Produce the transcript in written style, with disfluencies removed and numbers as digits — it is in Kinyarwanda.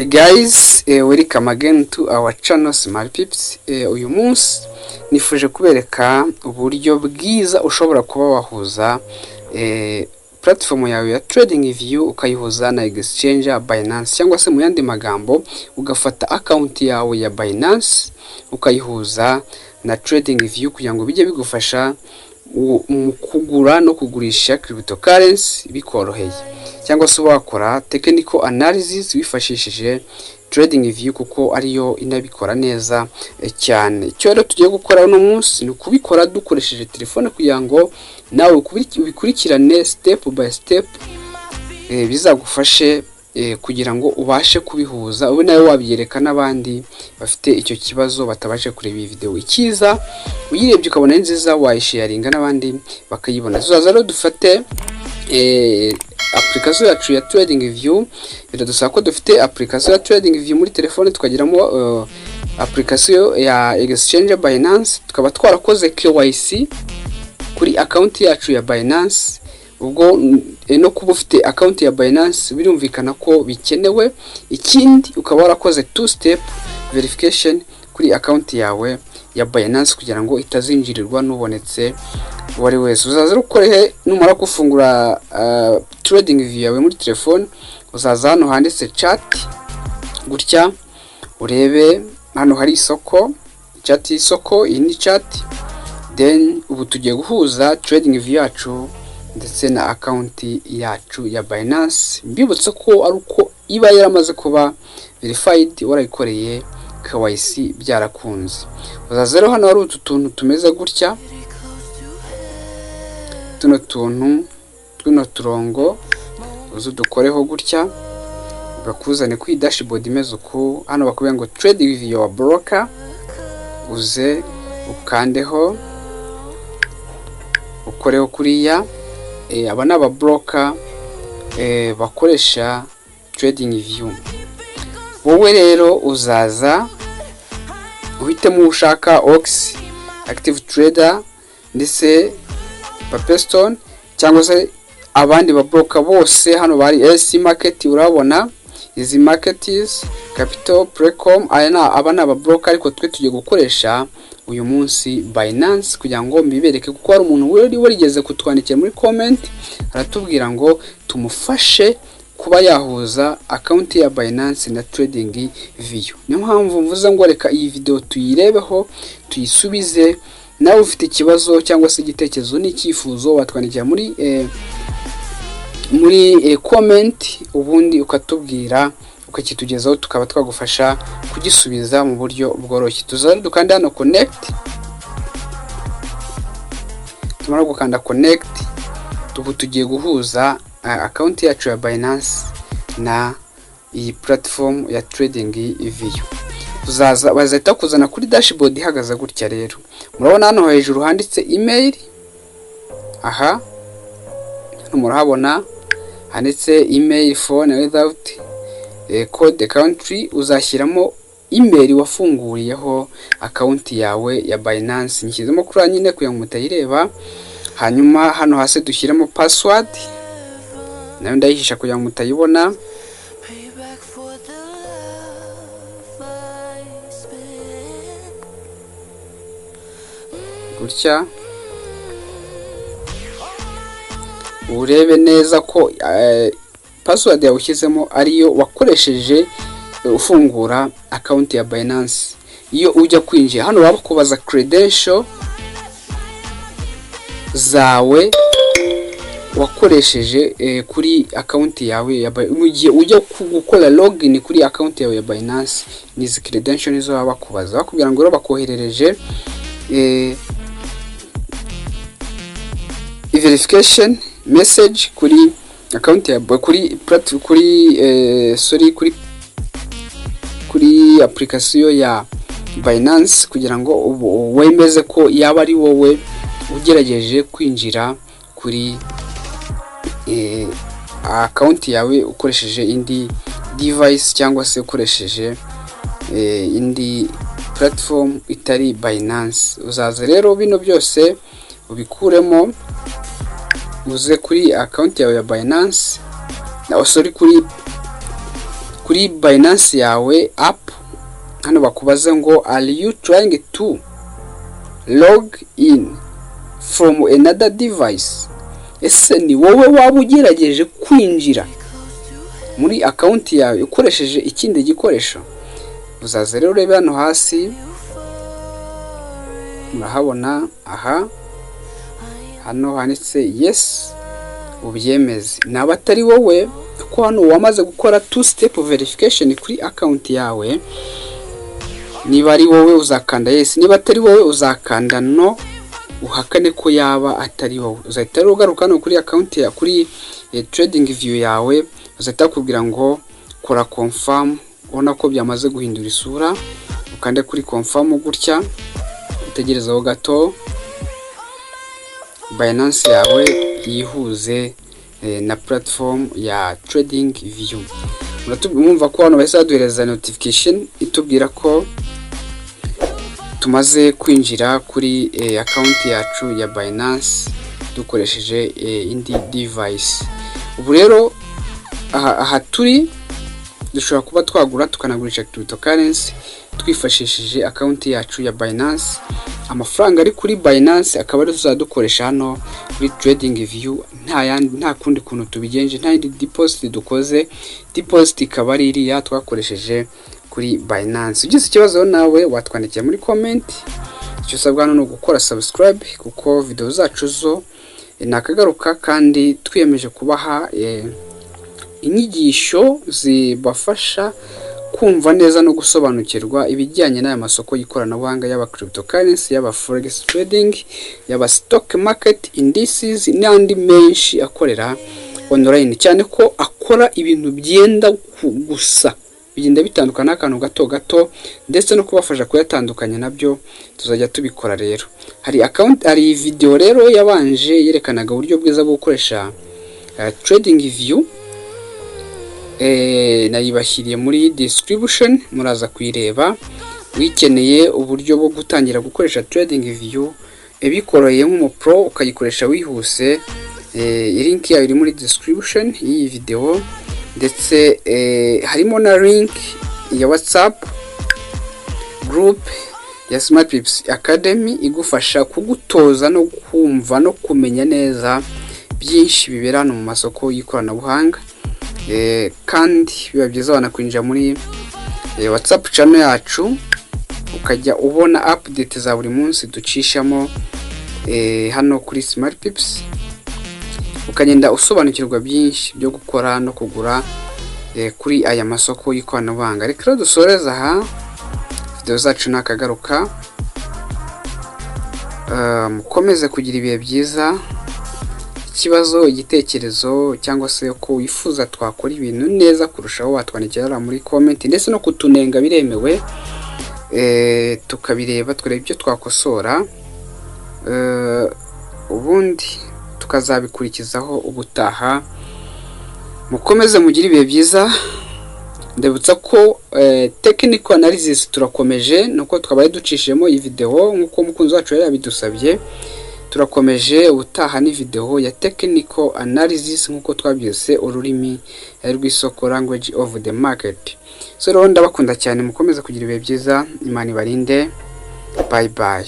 Guys, welcome again to our channel Smart Pips. Uyu munsi nifuje kubereka uburyo bwiza ushobora kuba wahuza platform yawe ya TradingView ukayihuza na Exchange Binance, cyangwa se mu yandi magambo ugafata account yawe ya Binance ukayihuza na TradingView kugira ngo bijye bigufasha mu kugura no kugurisha cryptocurrency bikoroheye, cyangwa se wakora technical analysis wifashishije TradingView kuko ariyo inabikora neza cyane. Icyo rero tugiye gukora uno munsi ni kubikora dukoresheje telefone kugira ngo nawe ubikurikirane step by step, bizagufashe kugira ngo ubashe kubihuza ube nawe wabyereka n'abandi bafite icyo kibazo batabashe kureba iyi video. Ikiza uyirebye ukabona ari nziza wayisharinga n'abandi bakayibona. Tuzaza rero dufate application yacu ya TradingView. Biradusaba ko dufite application ya TradingView muri telefone, tukagiramo application ya Exchange Binance, tukaba twarakoze KYC kuri account yacu ya Binance. Ubwo no kuba ufite account ya Binance birumvikana ko bikenewe. Ikindi ukaba warakoze two step verification kuri account yawe ya Binance kugira ngo itazinjirirwa n'ubonetse wari wese. Uzaza ukorehe numara gufungura TradingView yawe muri telefone, uzaza hano handitse chat gutya, urebe hano hari isoko, chat y'isoko, iyi ni chat. Then ubu tugiye guhuza TradingView yacu ndetse na account yacu ya Binance. Mbibutse ko ari uko iba yaramaze kuba verified, warayikoreye KYC byarakunze. Uzaza rero hano hari utu tuntu tumeze gutya, tuno turongo uzu dukoreho gutya, bakuzane ku dashboard imeze uko. Hano bakubwira ngo TradingView your broker, uze ukandeho ukoreho kuriya. Aba naba broker bakoresha TradingView. Wowe rero uzaza uhitemo ushaka Ox, Active Trader ndetse Papestone, cyangwa se abandi ba broker bose. Hano bari SC Market, urabona izi markets, Capital, Precom, aba naba broker, ariko twe tugiye gukoresha uyu munsi Binance kugira ngo mbibereke, kuko hari umuntu warigeze kutwandikira muri comment aratubwira ngo tumufashe kuba yahuza account ya Binance na TradingView. Niyo mpamvu mvuze ngo reka iyi video tuyirebeho tuyisubize. Nawe ufite ikibazo cyangwa se igitekerezo n'icyifuzo watwandikira muri comment, ubundi ukatubwira ukakitugezaho, tukaba twagufasha kugisubiza mu buryo bworoshye. Tuzaza dukanda hano connect. Tumara gukanda connect, tubu tugiye guhuza account yacu ya Binance na iyi platform ya TradingView. Tuzaza bazahita kuzana kuri dashboard ihagaze gutya. Rero murabona hano hejuru handitse email. Aha hano murahabona handitse email, phone without code, country. Uzashyiramo email wafunguriyeho account yawe ya Binance. Nishyizemo kuri nyine kugira ngo mutayireba. Hanyuma hano hasi dushyiramo password, nayo ndayihisha kugira ngo mutayibona. Gutya urebe neza ko password yawe ushyizemo ariyo wakoresheje ufungura account ya Binance. Iyo ujya kwinjira hano bakubaza credential zawe wakoresheje kuri account yawe ya mu gihe ujya gukora login kuri account yawe ya Binance. Nizi credential nizo bakubaza, bakubwira ngo bakoherereje verification message kuri account ya kuri application ya Binance kugira ngo wemeze ko yaba ari wowe ugerageje kwinjira kuri account yawe ukoresheje indi device, cyangwa se ukoresheje indi platform itari Binance. Uzaza rero bino byose ubikuremo, uze kuri account yawe ya Binance, na kuri kuri Binance yawe app, hano bakubaza ngo are you trying to log in from another device? Ese ni wowe waba ugerageje kwinjira muri account yawe ukoresheje ikindi gikoresho? Uzaza rero urebe hano hasi, murahabona aha, hano handitse yes, ubyemeze. Naba atari wowe, kuko hano wamaze gukora 2-step verification kuri account yawe. Niba ari wowe uzakanda yes, niba atari wowe uzakanda no, uhakane ko yaba atari wowe. Uzahita rero ugaruka hano kuri account ya kuri trading view yawe, uzahita kubwira ngo kora confirm. Ubona ko byamaze guhindura isura, ukande kuri confirm gutya, utegerezaho gato Binance yawe yihuze na platform ya trading view. Mwumva ko hano bahise baduhereza notification itubwira ko tumaze kwinjira kuri account yacu ya Binance dukoresheje indi device. Ubu rero aha turi dushobora kuba twagura tukanagurisha cryptocurrency twifashishije account yacu ya Binance. Amafaranga ari kuri Binance akaba ari tuzadukoresha hano kuri trading view, nta kundi kuntu tubigenje, nta yindi deposit dukoze. Deposit ikaba ari iriya twakoresheje kuri Binance. Ugize ikibazo nawe watwandikira muri comment. Icyo usabwa hano no gukora subscribe, kuko video zacu zo nakagaruka kandi twiyemeje kubaha inyigisho zibafasha kumva neza no gusobanukirwa ibijyanye n'aya masoko y'ikoranabuhanga, y'aba cryptocurrency, y'aba forex trading, y'aba stock market indices n'andi menshi akorera online, cyane ko akora ibintu byenda gusa, bigenda bitandukana akantu gato gato, ndetse no kubafasha kuyatandukanya nabyo tuzajya tubikora. Rero hari video rero yabanje yerekanaga uburyo bwiza bwo gukoresha trading view, nayibashyiriye muri description, muraza kuyireba. Wikeneye uburyo bwo gutangira gukoresha trading view bikoroheye nk'umupro ukayikoresha wihuse, link yayo iri muri description y'iyi video, ndetse harimo na link ya WhatsApp group ya Smart Pips Academy igufasha kugutoza no kumva no kumenya neza byinshi bibera mu masoko y'ikoranabuhanga. Kandi biba byiza wanakwinjira muri WhatsApp channel yacu ukajya ubona update za buri munsi ducishamo hano kuri Smart Pips, ukagenda usobanukirwa byinshi byo gukora no kugura kuri aya masoko y'ikoranabuhanga. Reka dusoreza aha video zacu nakagaruka. Mukomeze kugira ibihe byiza. Ikibazo, igitekerezo, cyangwa se ko wifuza twakora ibintu neza kurushaho, watwandikira muri comment, ndetse no kutunenga biremewe, tukabireba turebe ibyo twakosora, ubundi tukazabikurikizaho ubutaha. Mukomeze mugire ibihe byiza. Ndabutsa ko technical analysis turakomeje, nuko twabaye ducishemo iyi video nkuko mukunzi wacu yari yabidusabye. Turakomeje ubutaha ni video ya technical analysis nkuko twabyise ururimi rw'isoko, language of the market. So rero ndabakunda cyane, mukomeze kugira ibihe byiza, Imana ibarinde. Bye bye.